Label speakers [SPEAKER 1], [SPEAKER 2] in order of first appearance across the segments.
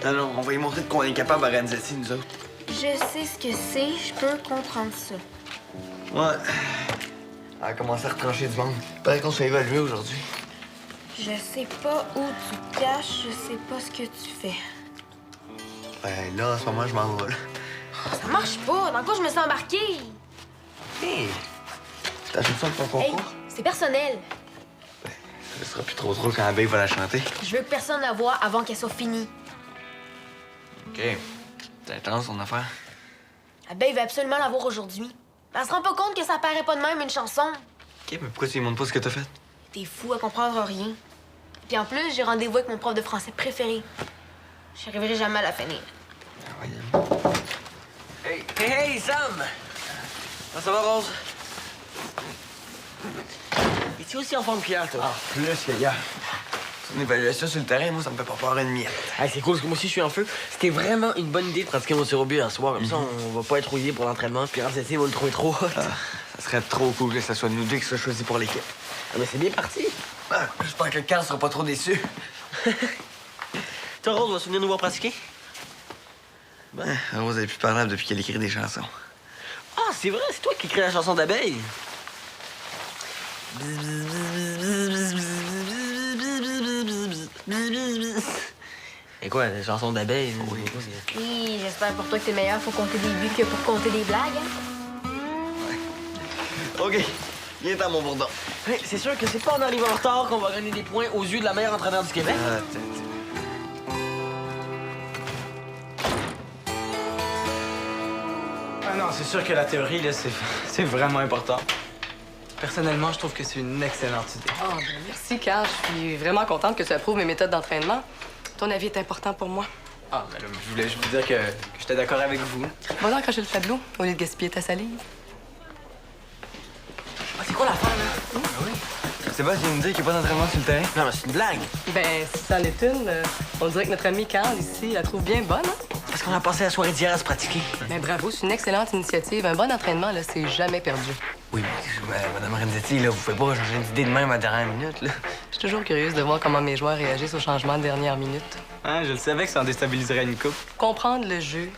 [SPEAKER 1] Non, non, on va lui montrer de quoi on est capable à Renzetti, nous autres.
[SPEAKER 2] Je sais ce que c'est, je peux comprendre ça.
[SPEAKER 1] Ouais. Elle a commencé à retrancher du monde. Paraît qu'on se fait évaluer aujourd'hui.
[SPEAKER 2] Je sais pas où tu te caches, je sais pas ce que tu fais.
[SPEAKER 1] Ben là, en ce moment, je m'en vais, là.
[SPEAKER 2] Ça marche pas, dans quoi je me suis embarquée?
[SPEAKER 1] Hé! T'achètes ça pour ton
[SPEAKER 2] Hey,
[SPEAKER 1] concours?
[SPEAKER 2] c'est personnel.
[SPEAKER 1] Ce sera plus trop drôle quand la baie va la chanter.
[SPEAKER 2] Je veux que personne la voie avant qu'elle soit finie.
[SPEAKER 1] OK. C'est intense, ton affaire.
[SPEAKER 2] La baie veut absolument la voir aujourd'hui. Elle se rend pas compte que ça paraît pas de même une chanson.
[SPEAKER 1] OK, mais pourquoi tu lui montres pas ce que t'as fait?
[SPEAKER 2] T'es fou, à comprendre rien. Puis en plus, j'ai rendez-vous avec mon prof de français préféré. J'arriverai jamais à la finir.
[SPEAKER 1] Ah, voyons.
[SPEAKER 3] Hey, hey, hey, Sam! Comment ça va, Rose? Es-tu aussi en forme qu'hier, toi?
[SPEAKER 1] Ah, plus que hier. Son évaluation sur le terrain, moi, ça me fait pas peur une miette.
[SPEAKER 3] Hey, c'est cool, parce que moi aussi, je suis en feu. C'était vraiment une bonne idée de pratiquer mon tir au but un soir. Comme ça, on va pas être rouillé pour l'entraînement, puis Renzetti va le trouver trop hot.
[SPEAKER 1] Ah, ça serait trop cool que ce soit nous deux qui soient choisis pour l'équipe.
[SPEAKER 3] Ah, mais c'est bien parti.
[SPEAKER 1] Ah, j'espère que Carl sera pas trop déçu.
[SPEAKER 3] Toi, Rose, vas-tu venir nous voir pratiquer?
[SPEAKER 1] Ben, Rose est plus parlable depuis qu'elle écrit des chansons.
[SPEAKER 3] Ah, c'est vrai, c'est toi qui écris la chanson d'abeille. Et quoi, la chanson d'abeille? Oui.
[SPEAKER 2] Oui, j'espère pour toi que t'es meilleur pour compter des buts que pour compter des blagues. Hein?
[SPEAKER 1] OK. Viens dans mon bourdon.
[SPEAKER 3] Hey, c'est sûr que c'est pas en arrivant en retard qu'on va gagner des points aux yeux de la meilleure entraîneur du Québec.
[SPEAKER 4] Ah non, c'est sûr que la théorie, là, c'est vraiment important. Personnellement, je trouve que c'est une excellente idée.
[SPEAKER 5] Oh, ben merci, Carl. Je suis vraiment contente que tu approuves mes méthodes d'entraînement. Ton avis est important pour moi.
[SPEAKER 4] Ah, ben là, je voulais juste vous dire que j'étais d'accord avec vous.
[SPEAKER 5] Va accrocher le tableau au lieu de gaspiller ta salive.
[SPEAKER 3] Ah, c'est quoi l'affaire, là?
[SPEAKER 1] Sébastien vient me dire qu'il n'y a pas d'entraînement sur le terrain.
[SPEAKER 3] Non, mais c'est une blague.
[SPEAKER 5] Ben, si c'en est une, on dirait que notre ami Carl, ici, la trouve bien bonne, hein?
[SPEAKER 3] Parce qu'on a passé la soirée d'hier à se pratiquer.
[SPEAKER 5] Ben, bravo, c'est une excellente initiative. Un bon entraînement, là, c'est jamais perdu.
[SPEAKER 1] Oui, mais Mme Renzetti, là, vous pouvez pas changer d'idée de même à la dernière minute, là.
[SPEAKER 5] Je suis toujours curieuse de voir comment mes joueurs réagissent aux changements de dernière minute.
[SPEAKER 4] Hein, je le savais que ça en déstabiliserait une coupe.
[SPEAKER 5] Comprendre le jeu,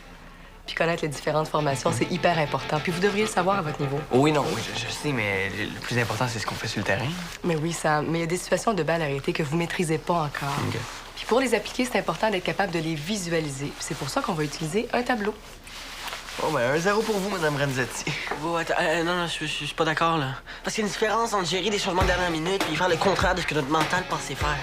[SPEAKER 5] puis connaître les différentes formations, c'est hyper important. Puis vous devriez le savoir à votre niveau.
[SPEAKER 1] Oui, non, oui, je sais, mais le plus important, c'est ce qu'on fait sur le terrain.
[SPEAKER 5] Mais oui, Sam, mais il y a des situations de balle arrêtées que vous maîtrisez pas encore.
[SPEAKER 1] OK.
[SPEAKER 5] Puis pour les appliquer, c'est important d'être capable de les visualiser. Puis c'est pour ça qu'on va utiliser un tableau.
[SPEAKER 1] Bon, ben, 1-0 pour vous, Mme Renzetti.
[SPEAKER 3] Oh, attends, non, je suis pas d'accord, là. Parce qu'il y a une différence entre gérer des changements de dernière minute et faire le contraire de ce que notre mental pensait faire.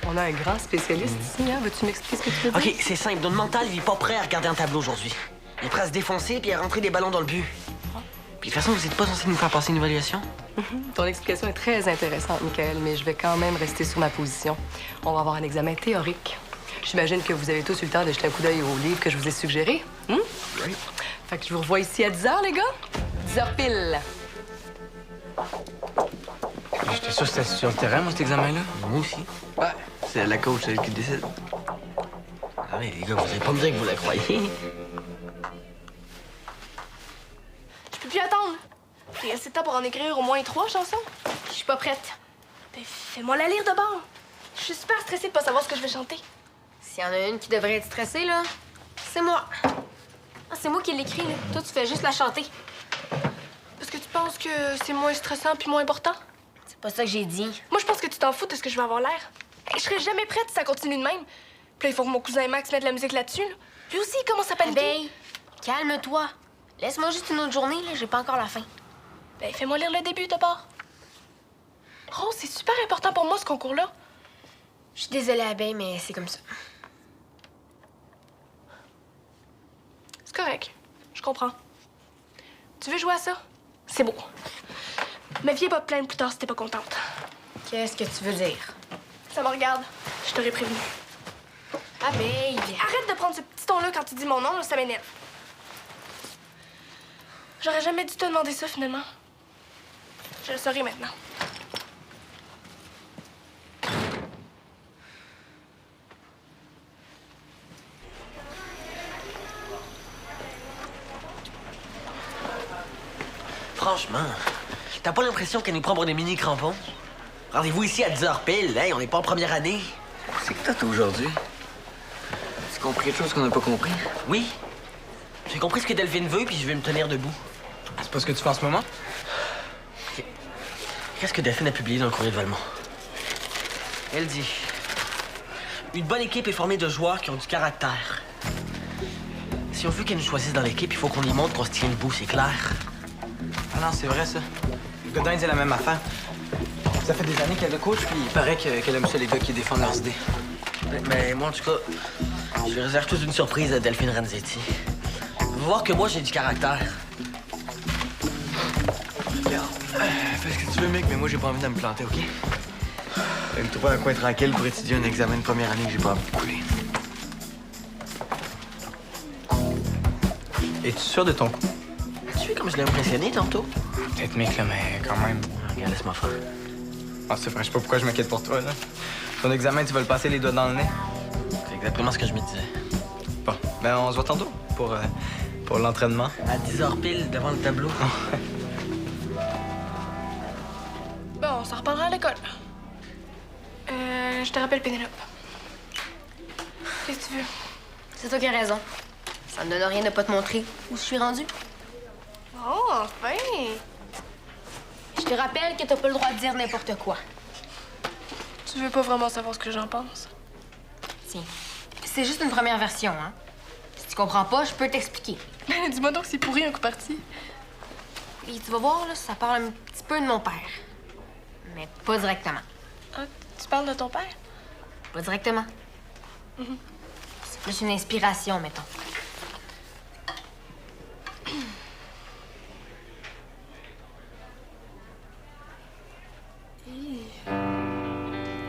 [SPEAKER 5] On a un grand spécialiste ici, hein? Veux-tu m'expliquer ce que tu veux dire?
[SPEAKER 3] OK, c'est simple. Notre mental, il est pas prêt à regarder un tableau aujourd'hui. Il est prêt à se défoncer puis à rentrer des ballons dans le but. Puis de toute façon, vous êtes pas censé nous faire passer une évaluation?
[SPEAKER 5] Ton explication est très intéressante, Michael, mais je vais quand même rester sur ma position. On va avoir un examen théorique. J'imagine que vous avez tous eu le temps de jeter un coup d'œil au livre que je vous ai suggéré. Oui. Fait que je vous revois ici à 10 h, les gars. 10 h pile.
[SPEAKER 4] J'étais sûr que c'était sur le terrain, moi, cet examen-là.
[SPEAKER 3] Moi aussi.
[SPEAKER 1] Ouais, c'est la coach, elle qui décide.
[SPEAKER 3] Ah, mais les gars, vous allez pas me dire que vous la croyez.
[SPEAKER 6] Je peux plus attendre. J'ai assez de temps pour en écrire au moins 3 chansons.
[SPEAKER 2] Je suis pas prête.
[SPEAKER 6] Ben, fais-moi la lire d'abord. Je suis super stressée de pas savoir ce que je vais chanter.
[SPEAKER 2] S'il y en a une qui devrait être stressée, là, c'est moi. Ah, c'est moi qui l'écris, là. Toi, tu fais juste la chanter.
[SPEAKER 6] Parce que tu penses que c'est moins stressant puis moins important?
[SPEAKER 2] C'est pas ça que j'ai dit.
[SPEAKER 6] Moi, je pense que tu t'en fous de ce que je vais avoir l'air. Hey, je serais jamais prête si ça continue de même. Puis là, il faut que mon cousin Max mette la musique là-dessus. Là. Lui aussi, il commence à paniquer.
[SPEAKER 2] Abeille, calme-toi. Laisse-moi juste une autre journée, là. J'ai pas encore la fin.
[SPEAKER 6] Ben, fais-moi lire le début d'abord. Rose, c'est super important pour moi, ce concours-là.
[SPEAKER 2] Je suis désolée, Abeille, mais c'est comme ça.
[SPEAKER 6] C'est correct. Je comprends. Tu veux jouer à ça? C'est beau. Mais viens pas te plaindre plus tard si t'es pas contente.
[SPEAKER 2] Qu'est-ce que tu veux dire?
[SPEAKER 6] Ça me regarde. Je t'aurais prévenu.
[SPEAKER 2] Abeille!
[SPEAKER 6] Arrête de prendre ce petit ton-là quand tu dis mon nom, là, ça m'énerve. J'aurais jamais dû te demander ça, finalement. Je le saurai maintenant.
[SPEAKER 3] Franchement, t'as pas l'impression qu'elle nous prend pour des mini-crampons? Rendez-vous ici à 10 h pile. Hey, on n'est pas en première année.
[SPEAKER 1] C'est que t'as aujourd'hui? compris quelque chose qu'on n'a pas compris?
[SPEAKER 3] Oui. J'ai compris ce que Delphine veut, puis je vais me tenir debout.
[SPEAKER 4] C'est pas ce que tu fais en ce moment?
[SPEAKER 3] Qu'est-ce que Delphine a publié dans le courrier de Valmont? Elle dit... Une bonne équipe est formée de joueurs qui ont du caractère. Si on veut qu'elle nous choisisse dans l'équipe, il faut qu'on y montre qu'on se tient debout, c'est clair.
[SPEAKER 4] Ah non, c'est vrai, ça. Godin dit la même affaire. Ça fait des années qu'elle le coach, puis il paraît qu'elle aime ça, les gars qui défendent leurs idées.
[SPEAKER 3] Mais moi, en tout cas, je réserve toute une surprise à Delphine Renzetti. Vous voir que moi, j'ai du caractère.
[SPEAKER 1] Regarde, fais ce que tu veux, mec, mais moi, j'ai pas envie de me planter, OK? Je vais me trouver un coin tranquille pour étudier un examen de première année que j'ai pas envie de couler.
[SPEAKER 4] Es-tu sûr de ton coup?
[SPEAKER 3] Tu vois comme je l'ai impressionné tantôt?
[SPEAKER 4] Peut-être, mec, là, mais quand même.
[SPEAKER 3] Regarde, laisse-moi faire.
[SPEAKER 4] Ah, c'est vrai, je sais pas pourquoi je m'inquiète pour toi, là. Ton examen, tu vas le passer les doigts dans le nez?
[SPEAKER 3] C'est exactement ce que je me disais.
[SPEAKER 4] Bon, ben on se voit tantôt pour l'entraînement.
[SPEAKER 3] À 10h pile, devant le tableau.
[SPEAKER 6] Bon, on s'en reparlera à l'école. Je te rappelle Pénélope. Qu'est-ce que tu veux?
[SPEAKER 2] C'est toi qui as raison. Ça me donne rien de pas te montrer où je suis rendue.
[SPEAKER 6] Oh, enfin!
[SPEAKER 2] Je te rappelle que t'as pas le droit de dire n'importe quoi.
[SPEAKER 6] Tu veux pas vraiment savoir ce que j'en pense?
[SPEAKER 2] Tiens, c'est juste une première version, hein? Si tu comprends pas, je peux t'expliquer.
[SPEAKER 6] Dis-moi donc, c'est pourri un coup parti.
[SPEAKER 2] Puis tu vas voir, là, ça parle un petit peu de mon père. Mais pas directement.
[SPEAKER 6] Ah, tu parles de ton père?
[SPEAKER 2] Pas directement. C'est plus une inspiration, mettons.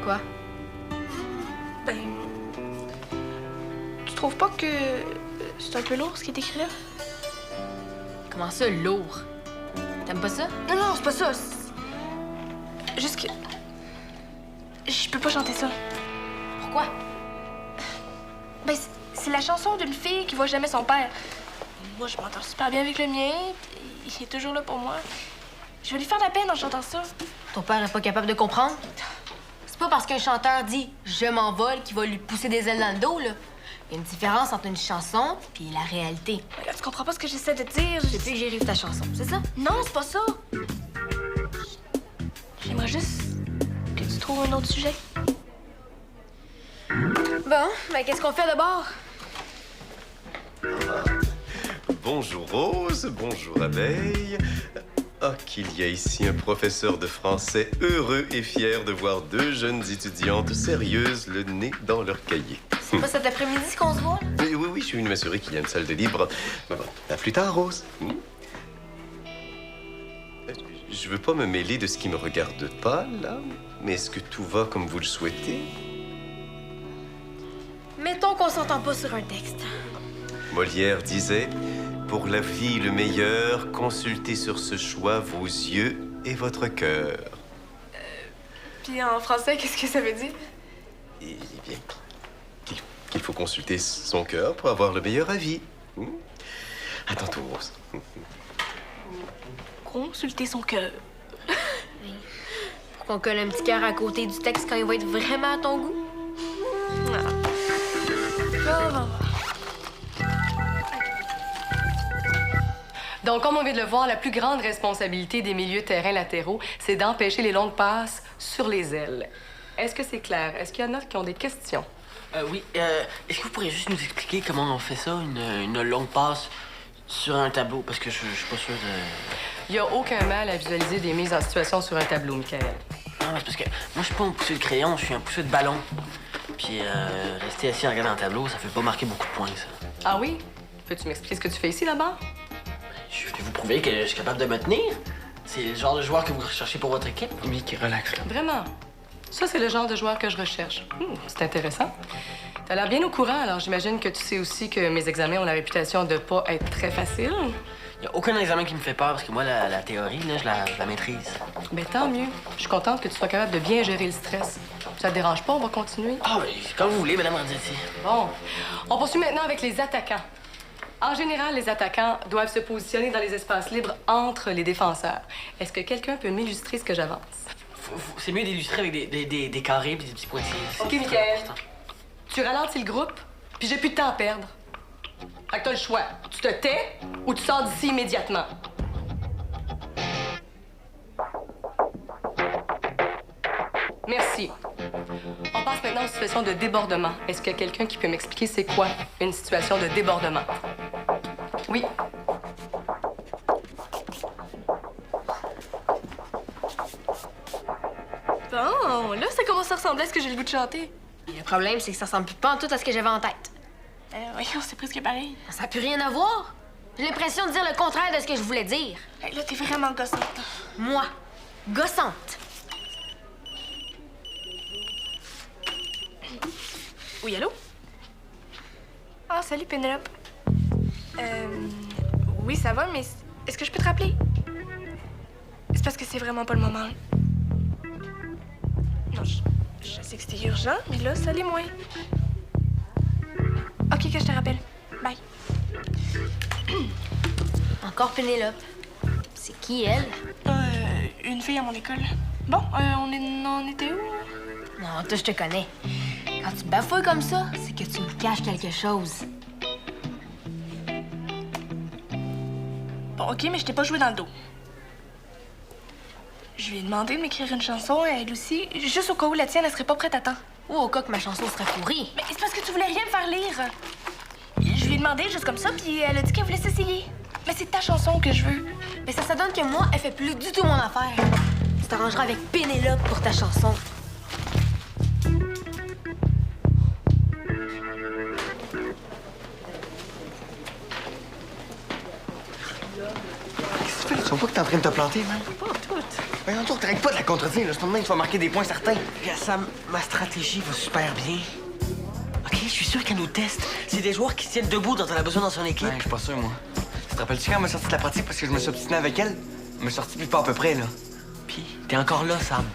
[SPEAKER 2] Quoi?
[SPEAKER 6] Ben. Tu trouves pas que c'est un peu lourd ce qui est écrit là?
[SPEAKER 2] Comment ça, lourd? T'aimes pas ça?
[SPEAKER 6] Non, non, c'est pas ça. C'est juste que. Je peux pas chanter ça.
[SPEAKER 2] Pourquoi?
[SPEAKER 6] Ben, c'est la chanson d'une fille qui voit jamais son père. Moi, je m'entends super bien avec le mien, puis il est toujours là pour moi. Je vais lui faire de la peine en chantant ça.
[SPEAKER 2] Ton père est pas capable de comprendre? C'est pas parce qu'un chanteur dit « je m'envole » qu'il va lui pousser des ailes dans le dos, là. Il y a une différence entre une chanson puis la réalité.
[SPEAKER 6] Regarde, tu comprends pas ce que j'essaie de dire.
[SPEAKER 2] Depuis que j'ai réussi ta chanson, c'est ça?
[SPEAKER 6] Non, c'est pas ça. J'aimerais juste que tu trouves un autre sujet.
[SPEAKER 2] Bon, ben qu'est-ce qu'on fait d'abord?
[SPEAKER 7] Bonjour Rose, bonjour Abeille. Ah, qu'il y a ici un professeur de français heureux et fier de voir deux jeunes étudiantes sérieuses le nez dans leur cahier.
[SPEAKER 2] C'est pas cet après-midi qu'on se voit, là?
[SPEAKER 7] Oui, oui, je suis venu m'assurer qu'il y a une salle de libre. Bon, à plus tard, Rose. Je veux pas me mêler de ce qui me regarde pas, là, mais est-ce que tout va comme vous le souhaitez?
[SPEAKER 2] Mettons qu'on s'entend pas sur un texte.
[SPEAKER 7] Molière disait... Pour la vie le meilleur, consultez sur ce choix vos yeux et votre cœur.
[SPEAKER 6] Puis en français, qu'est-ce que ça veut dire?
[SPEAKER 7] Eh bien, qu'il faut consulter son cœur pour avoir le meilleur avis. À tantôt, Rose.
[SPEAKER 6] Consulter son cœur.
[SPEAKER 2] Pour qu'on colle un petit cœur à côté du texte quand il va être vraiment à ton goût.
[SPEAKER 5] Donc, comme on vient de le voir, la plus grande responsabilité des milieux terrains latéraux, c'est d'empêcher les longues passes sur les ailes. Est-ce que c'est clair? Est-ce qu'il y en a qui ont des questions?
[SPEAKER 3] Oui, est-ce que vous pourriez juste nous expliquer comment on fait ça, une longue passe sur un tableau? Parce que je suis pas sûr de...
[SPEAKER 5] Il n'y a aucun mal à visualiser des mises en situation sur un tableau, Michael.
[SPEAKER 3] Non, c'est parce que moi, je suis pas un pousseux de crayon, je suis un pousseux de ballon. Puis rester assis en regardant un tableau, ça fait pas marquer beaucoup de points, ça.
[SPEAKER 5] Ah oui? Peux-tu m'expliquer ce que tu fais ici, d'abord?
[SPEAKER 3] Je suis venu vous prouver que je suis capable de me tenir. C'est le genre de joueur que vous recherchez pour votre équipe.
[SPEAKER 4] Lui qui relaxe, là.
[SPEAKER 5] Vraiment? Ça, c'est le genre de joueur que je recherche. C'est intéressant. T'as l'air bien au courant, alors j'imagine que tu sais aussi que mes examens ont la réputation de pas être très faciles.
[SPEAKER 3] Il y a aucun examen qui me fait peur parce que moi, la théorie, là, je la maîtrise.
[SPEAKER 5] Ben tant mieux. Je suis contente que tu sois capable de bien gérer le stress. Ça te dérange pas? On va continuer.
[SPEAKER 3] Ah oui, comme vous voulez, Madame Renzetti.
[SPEAKER 5] Bon. On poursuit maintenant avec les attaquants. En général, les attaquants doivent se positionner dans les espaces libres entre les défenseurs. Est-ce que quelqu'un peut m'illustrer ce que j'avance?
[SPEAKER 3] C'est mieux d'illustrer avec des carrés et des petits pointillés.
[SPEAKER 5] OK, Michael. Tu ralentis le groupe, Puis j'ai plus de temps à perdre. Fait que t'as le choix. Tu te tais ou tu sors d'ici immédiatement. Merci. On passe maintenant aux situations de débordement. Est-ce qu'il y a quelqu'un qui peut m'expliquer c'est quoi une situation de débordement? Oui.
[SPEAKER 6] Bon, là, ça commence à ressembler à ce que j'ai le goût de chanter.
[SPEAKER 2] Le problème, c'est que ça ressemble plus pas en tout à ce que j'avais en tête.
[SPEAKER 6] Voyons, c'est presque pareil.
[SPEAKER 2] Ça n'a plus rien à voir. J'ai l'impression de dire le contraire de ce que je voulais dire.
[SPEAKER 6] Là, t'es vraiment gossante.
[SPEAKER 2] Moi, gossante.
[SPEAKER 6] Oui, allô? Ah, salut, Pénélope. Oui, ça va, mais est-ce que je peux te rappeler? C'est parce que c'est vraiment pas le moment. Non, je sais que c'était urgent, mais là, ça l'est moins. OK, que je te rappelle. Bye.
[SPEAKER 2] Encore Pénélope. C'est qui, elle?
[SPEAKER 6] Une fille à mon école. Bon, on était où?
[SPEAKER 2] Non, toi, je te connais. Quand tu bafouilles comme ça, c'est que tu me caches quelque chose.
[SPEAKER 6] Bon, OK, mais je t'ai pas joué dans le dos. Je lui ai demandé de m'écrire une chanson, elle aussi, juste au cas où la tienne, elle serait pas prête à temps.
[SPEAKER 2] Ou au cas que ma chanson serait pourrie.
[SPEAKER 6] Mais c'est parce que tu voulais rien me faire lire. Je lui ai demandé juste comme ça, puis elle a dit qu'elle voulait s'essayer. Mais c'est ta chanson que je veux.
[SPEAKER 2] Mais ça donne que moi, elle fait plus du tout mon affaire. Tu t'arrangeras avec Pénélope pour ta chanson.
[SPEAKER 1] Qu'est-ce que tu fais? Tu vois pas que t'es en train de te planter, man?
[SPEAKER 3] Pas tout.
[SPEAKER 1] Voyons, toi, t'arrêtes pas de la contredire, là. C'est même, tu vas marquer des points certains.
[SPEAKER 3] Regarde, Sam, ma stratégie va super bien. OK, je suis sûr qu'elle nous teste. C'est des joueurs qui tiennent debout dont on a besoin dans son équipe.
[SPEAKER 1] Ouais, je suis pas sûr, moi. Tu te rappelles-tu quand elle m'a sorti de la pratique parce que je me suis obstiné avec elle? Elle m'a sorti plus pas à peu près, là.
[SPEAKER 3] Puis, t'es encore là, Sam.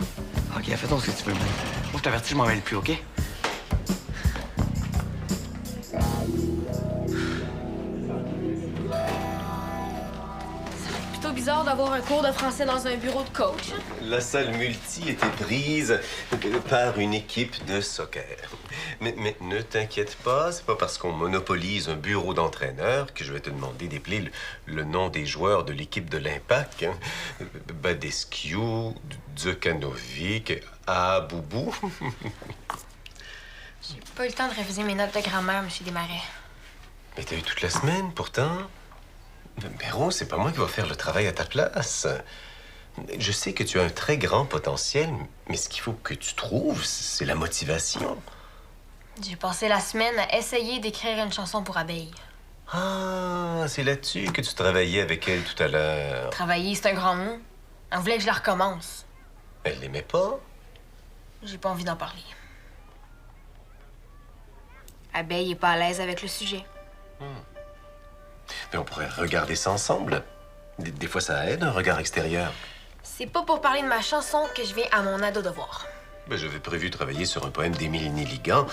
[SPEAKER 1] OK, fais donc ce que tu veux, man. Moi, je t'avertis, je m'en mêle plus, OK?
[SPEAKER 2] Plutôt bizarre d'avoir un cours de français dans un bureau de coach.
[SPEAKER 7] La salle multi était prise par une équipe de soccer. Mais ne t'inquiète pas, c'est pas parce qu'on monopolise un bureau d'entraîneur que je vais te demander d'épeler le nom des joueurs de l'équipe de l'Impact. Hein. Badescu, Dzekanovic, Aboubou.
[SPEAKER 2] J'ai pas eu le temps de réviser mes notes de grammaire, M. Desmarais.
[SPEAKER 7] Mais t'as eu toute la semaine, pourtant. Mais Rose, c'est pas moi qui va faire le travail à ta place. Je sais que tu as un très grand potentiel, mais ce qu'il faut que tu trouves, c'est la motivation.
[SPEAKER 2] J'ai passé la semaine à essayer d'écrire une chanson pour Abeille.
[SPEAKER 7] Ah, c'est là-dessus que tu travaillais avec elle tout à l'heure.
[SPEAKER 2] Travailler, c'est un grand mot. Elle voulait que je la recommence.
[SPEAKER 7] Elle l'aimait pas?
[SPEAKER 2] J'ai pas envie d'en parler. Abeille est pas à l'aise avec le sujet.
[SPEAKER 7] Mais on pourrait regarder ça ensemble. Des fois, ça aide, un regard extérieur.
[SPEAKER 2] C'est pas pour parler de ma chanson que je vais à mon ado devoir.
[SPEAKER 7] Ben, j'avais prévu travailler sur un poème d'Émile Nelligan.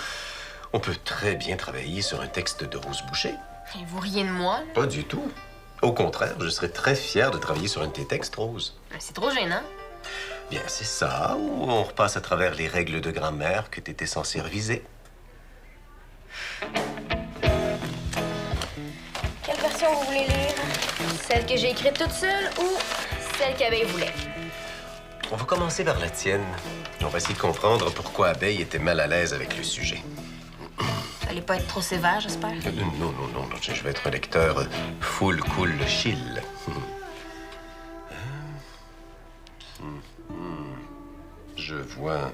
[SPEAKER 7] On peut très bien travailler sur un texte de Rose Boucher.
[SPEAKER 2] Et vous riez de moi, là?
[SPEAKER 7] Pas du tout. Au contraire, je serais très fier de travailler sur un de tes textes, Rose.
[SPEAKER 2] C'est trop gênant.
[SPEAKER 7] Bien, c'est ça, où on repasse à travers les règles de grammaire que t'étais censé réviser.
[SPEAKER 2] Quelle version vous voulez lire? Celle que j'ai écrite toute seule ou celle qu'Abeille voulait?
[SPEAKER 7] On va commencer par la tienne. On va essayer de comprendre pourquoi Abeille était mal à l'aise avec le sujet.
[SPEAKER 2] Fallait pas être trop sévère, j'espère.
[SPEAKER 7] Non, je vais être un lecteur full cool chill. Je vois.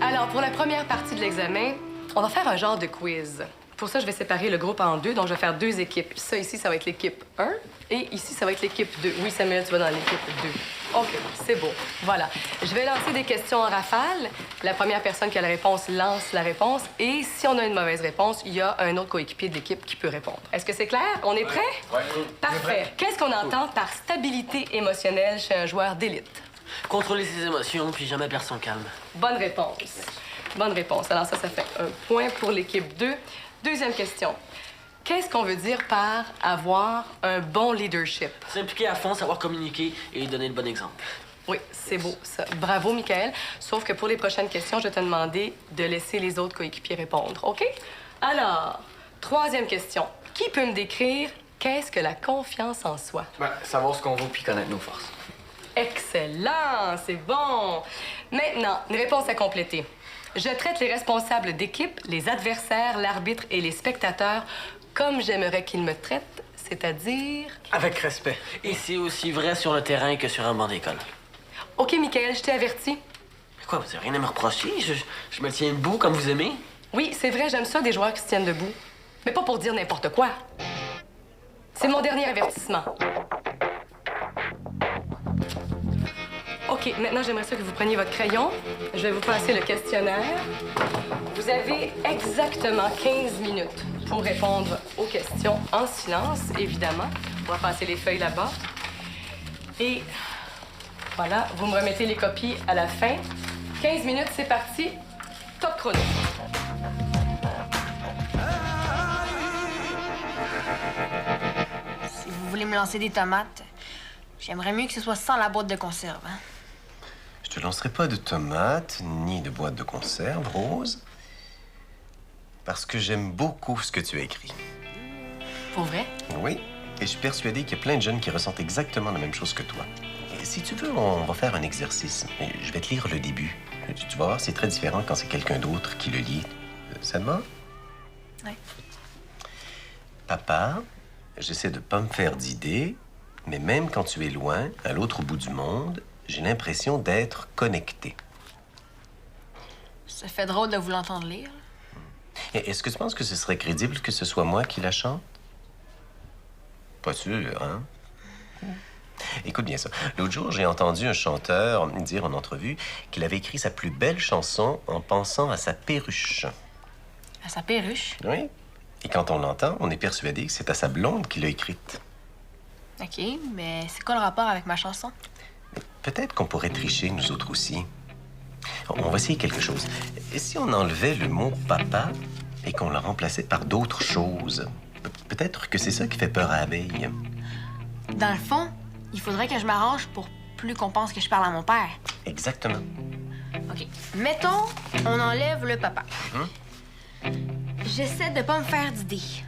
[SPEAKER 5] Alors, pour la première partie de l'examen, on va faire un genre de quiz. Pour ça, je vais séparer le groupe en deux, donc je vais faire deux équipes. Ça, ici, ça va être l'équipe 1 et ici, ça va être l'équipe 2. Oui, Samuel, tu vas dans l'équipe 2. OK, c'est beau. Voilà. Je vais lancer des questions en rafale. La première personne qui a la réponse lance la réponse et si on a une mauvaise réponse, il y a un autre coéquipier de l'équipe qui peut répondre. Est-ce que c'est clair? On est prêt?
[SPEAKER 7] Ouais.
[SPEAKER 5] Parfait. Qu'est-ce qu'on entend par stabilité émotionnelle chez un joueur d'élite?
[SPEAKER 3] Contrôler ses émotions, puis jamais perdre son calme.
[SPEAKER 5] Bonne réponse. Bonne réponse. Alors ça fait un point pour l'équipe 2. Deuxième question. Qu'est-ce qu'on veut dire par avoir un bon leadership?
[SPEAKER 3] S'impliquer à fond, savoir communiquer et donner le bon exemple.
[SPEAKER 5] Oui, c'est beau, ça. Bravo, Michael. Sauf que pour les prochaines questions, je vais te demander de laisser les autres coéquipiers répondre, OK? Alors, 3e question. Qui peut me décrire qu'est-ce que la confiance en soi?
[SPEAKER 1] Savoir ce qu'on vaut puis connaître nos forces.
[SPEAKER 5] Excellent, c'est bon. Maintenant, une réponse à compléter. Je traite les responsables d'équipe, les adversaires, l'arbitre et les spectateurs comme j'aimerais qu'ils me traitent, c'est-à-dire...
[SPEAKER 4] Avec respect.
[SPEAKER 3] Et c'est aussi vrai sur le terrain que sur un banc d'école.
[SPEAKER 5] OK, Michael, je t'ai averti.
[SPEAKER 3] Mais quoi, vous avez rien à me reprocher? Je me tiens debout comme vous aimez.
[SPEAKER 5] Oui, c'est vrai, j'aime ça des joueurs qui se tiennent debout. Mais pas pour dire n'importe quoi. C'est mon dernier avertissement. OK, maintenant, j'aimerais ça que vous preniez votre crayon. Je vais vous passer le questionnaire. Vous avez exactement 15 minutes pour répondre aux questions en silence, évidemment. On va passer les feuilles là-bas. Et voilà, vous me remettez les copies à la fin. 15 minutes, c'est parti. Top chrono.
[SPEAKER 2] Si vous voulez me lancer des tomates, j'aimerais mieux que ce soit sans la boîte de conserve. Hein?
[SPEAKER 7] Je te lancerai pas de tomates ni de boîte de conserve, Rose. Parce que j'aime beaucoup ce que tu as écrit.
[SPEAKER 2] Pour vrai?
[SPEAKER 7] Oui, et je suis persuadé qu'il y a plein de jeunes qui ressentent exactement la même chose que toi. Et si tu veux, on va faire un exercice. Je vais te lire le début. Tu vas voir, c'est très différent quand c'est quelqu'un d'autre qui le lit. Ça te va?
[SPEAKER 2] Oui.
[SPEAKER 7] Papa, j'essaie de pas me faire d'idées, mais même quand tu es loin, à l'autre bout du monde, j'ai l'impression d'être connecté.
[SPEAKER 2] Ça fait drôle de vous l'entendre lire.
[SPEAKER 7] Et est-ce que tu penses que ce serait crédible que ce soit moi qui la chante? Pas sûr, hein? Écoute bien ça. L'autre jour, j'ai entendu un chanteur dire en entrevue qu'il avait écrit sa plus belle chanson en pensant à sa perruche.
[SPEAKER 2] À sa perruche?
[SPEAKER 7] Oui. Et quand on l'entend, on est persuadé que c'est à sa blonde qu'il l'a écrite.
[SPEAKER 2] OK, mais c'est quoi le rapport avec ma chanson?
[SPEAKER 7] Peut-être qu'on pourrait tricher, nous autres aussi. On va essayer quelque chose. Et si on enlevait le mot « papa » et qu'on le remplaçait par d'autres choses? Peut-être que c'est ça qui fait peur à Abeille.
[SPEAKER 2] Dans le fond, il faudrait que je m'arrange pour plus qu'on pense que je parle à mon père.
[SPEAKER 7] Exactement.
[SPEAKER 2] OK. Mettons, on enlève le papa. J'essaie de pas me faire d'idées.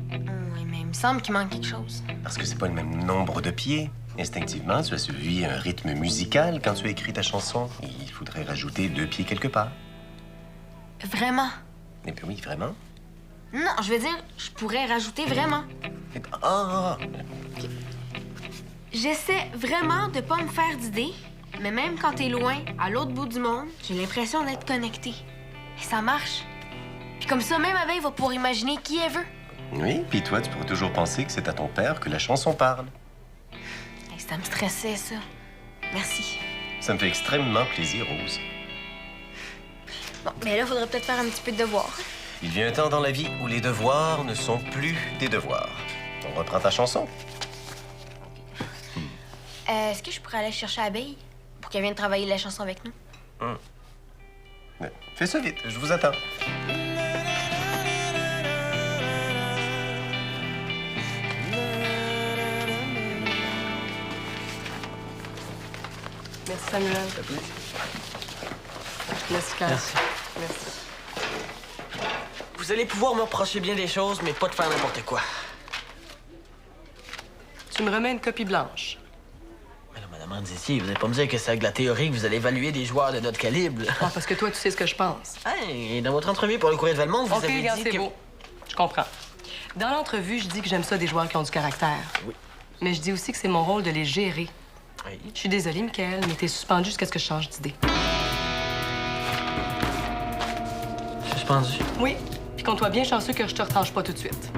[SPEAKER 2] Oui, mais il me semble qu'il manque quelque chose.
[SPEAKER 7] Parce que c'est pas le même nombre de pieds. Instinctivement, tu as suivi un rythme musical quand tu as écrit ta chanson. Il faudrait rajouter 2 pieds quelque part.
[SPEAKER 2] Vraiment?
[SPEAKER 7] Eh bien oui, vraiment.
[SPEAKER 2] Non, je veux dire, je pourrais rajouter vraiment.
[SPEAKER 7] Ah!
[SPEAKER 2] J'essaie vraiment de pas me faire d'idées, mais même quand t'es loin, à l'autre bout du monde, j'ai l'impression d'être connecté. Et ça marche. Puis comme ça, même Abeille va pouvoir imaginer qui elle veut.
[SPEAKER 7] Oui, puis toi, tu pourrais toujours penser que c'est à ton père que la chanson parle.
[SPEAKER 2] Hey, ça me stressait, ça. Merci.
[SPEAKER 7] Ça me fait extrêmement plaisir, Rose.
[SPEAKER 2] Bon, mais là, faudrait peut-être faire un petit peu de devoir.
[SPEAKER 7] Il vient un temps dans la vie où les devoirs ne sont plus des devoirs. On reprend ta chanson.
[SPEAKER 2] Est-ce que je pourrais aller chercher Abeille pour qu'elle vienne travailler la chanson avec nous?
[SPEAKER 7] Fais ça vite, je vous attends.
[SPEAKER 5] Merci, Samuel. Merci, Claire.
[SPEAKER 3] Merci.
[SPEAKER 5] Merci.
[SPEAKER 3] Vous allez pouvoir me reprocher bien des choses, mais pas de faire n'importe quoi.
[SPEAKER 5] Tu me remets une copie blanche.
[SPEAKER 3] Mais là, Madame Randizier, vous allez pas me dire que c'est avec la théorie que vous allez évaluer des joueurs de notre calibre. là.
[SPEAKER 5] Ah, parce que toi, tu sais ce que je pense.
[SPEAKER 3] Hey, dans votre entrevue pour le Courrier de Valmont, vous
[SPEAKER 5] OK,
[SPEAKER 3] avez
[SPEAKER 5] regarde,
[SPEAKER 3] dit
[SPEAKER 5] c'est
[SPEAKER 3] que...
[SPEAKER 5] beau. Je comprends. Dans l'entrevue, je dis que j'aime ça des joueurs qui ont du caractère.
[SPEAKER 3] Oui.
[SPEAKER 5] Mais je dis aussi que c'est mon rôle de les gérer.
[SPEAKER 3] Oui.
[SPEAKER 5] Je suis désolée, Michael, mais t'es suspendu jusqu'à ce que je change d'idée.
[SPEAKER 3] Suspendu.
[SPEAKER 5] Oui. Puis compte-toi bien chanceux que je te retranche pas tout de suite.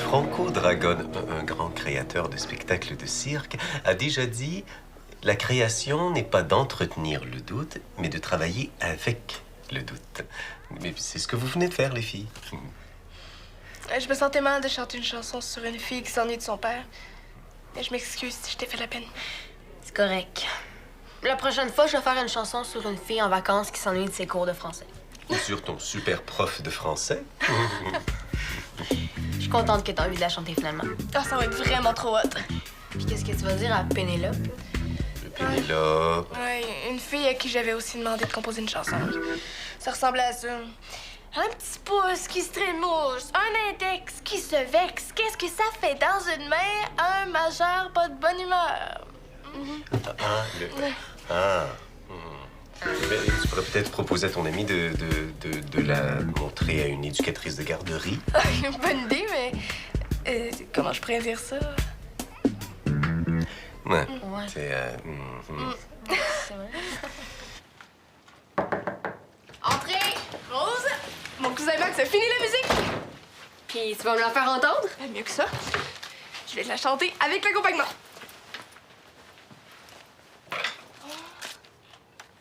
[SPEAKER 7] Franco Dragon, un grand créateur de spectacles de cirque, a déjà dit « La création n'est pas d'entretenir le doute, mais de travailler avec le doute. » Mais c'est ce que vous venez de faire, les filles.
[SPEAKER 6] Je me sentais mal de chanter une chanson sur une fille qui s'ennuie de son père. Mais je m'excuse si je t'ai fait la peine.
[SPEAKER 2] C'est correct. La prochaine fois, je vais faire une chanson sur une fille en vacances qui s'ennuie de ses cours de français.
[SPEAKER 7] Ou sur ton super prof de français.
[SPEAKER 2] Je suis contente que t'aies envie de la chanter finalement.
[SPEAKER 6] Ah, ça va être vraiment trop hot.
[SPEAKER 2] Puis qu'est-ce que tu vas dire à Pénélope?
[SPEAKER 7] Pénélope.
[SPEAKER 6] Ouais, une fille à qui j'avais aussi demandé de composer une chanson. Ça ressemblait à ça. Un petit pouce qui se trémousse, un index qui se vexe. Qu'est-ce que ça fait dans une main? Un majeur pas de bonne humeur.
[SPEAKER 7] Ben, tu pourrais peut-être proposer à ton ami de la montrer à une éducatrice de garderie.
[SPEAKER 6] Bonne idée, mais comment je pourrais dire ça?
[SPEAKER 7] Ouais.
[SPEAKER 2] Ouais.
[SPEAKER 7] C'est...
[SPEAKER 2] C'est vrai.
[SPEAKER 6] Entrez! Rose! Mon cousin Max a fini la musique!
[SPEAKER 2] Puis tu vas me la faire entendre?
[SPEAKER 6] Mieux que ça, je vais te la chanter avec l'accompagnement.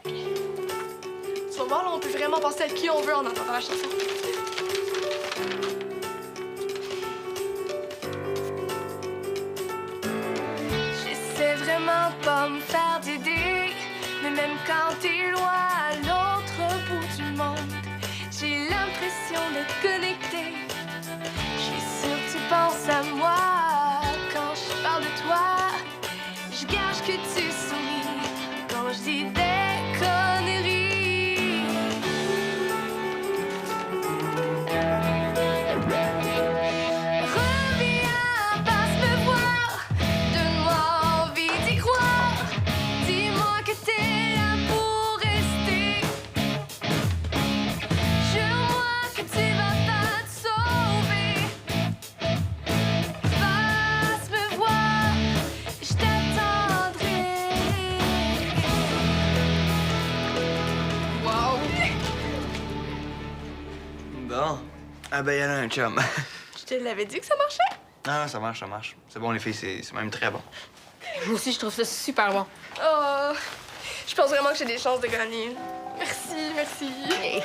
[SPEAKER 6] Tu vas voir, là, on peut vraiment penser à qui on veut en entendant la chanson. J'essaie vraiment de pas me faire d'idées, mais même quand t'es loin à l'autre bout du monde, j'ai l'impression d'être connectée. Je suis sûre que tu penses à moi quand je parle de toi. Je gage que tu souris quand je dis des conneries. Reviens, passe me voir, donne-moi envie d'y croire. Dis-moi que t'es là pour rester. Jure-moi que tu vas pas te sauver. Passe me voir, je t'attendrai. Wow!
[SPEAKER 1] Bon. Ah ben, y'en a un chum.
[SPEAKER 6] Je te l'avais dit que ça marchait?
[SPEAKER 1] Ah, ça marche, ça marche. C'est bon, les filles, c'est même très bon.
[SPEAKER 2] Moi aussi, je trouve ça super bon.
[SPEAKER 6] Oh, je pense vraiment que j'ai des chances de gagner. Merci, merci.
[SPEAKER 2] Hey.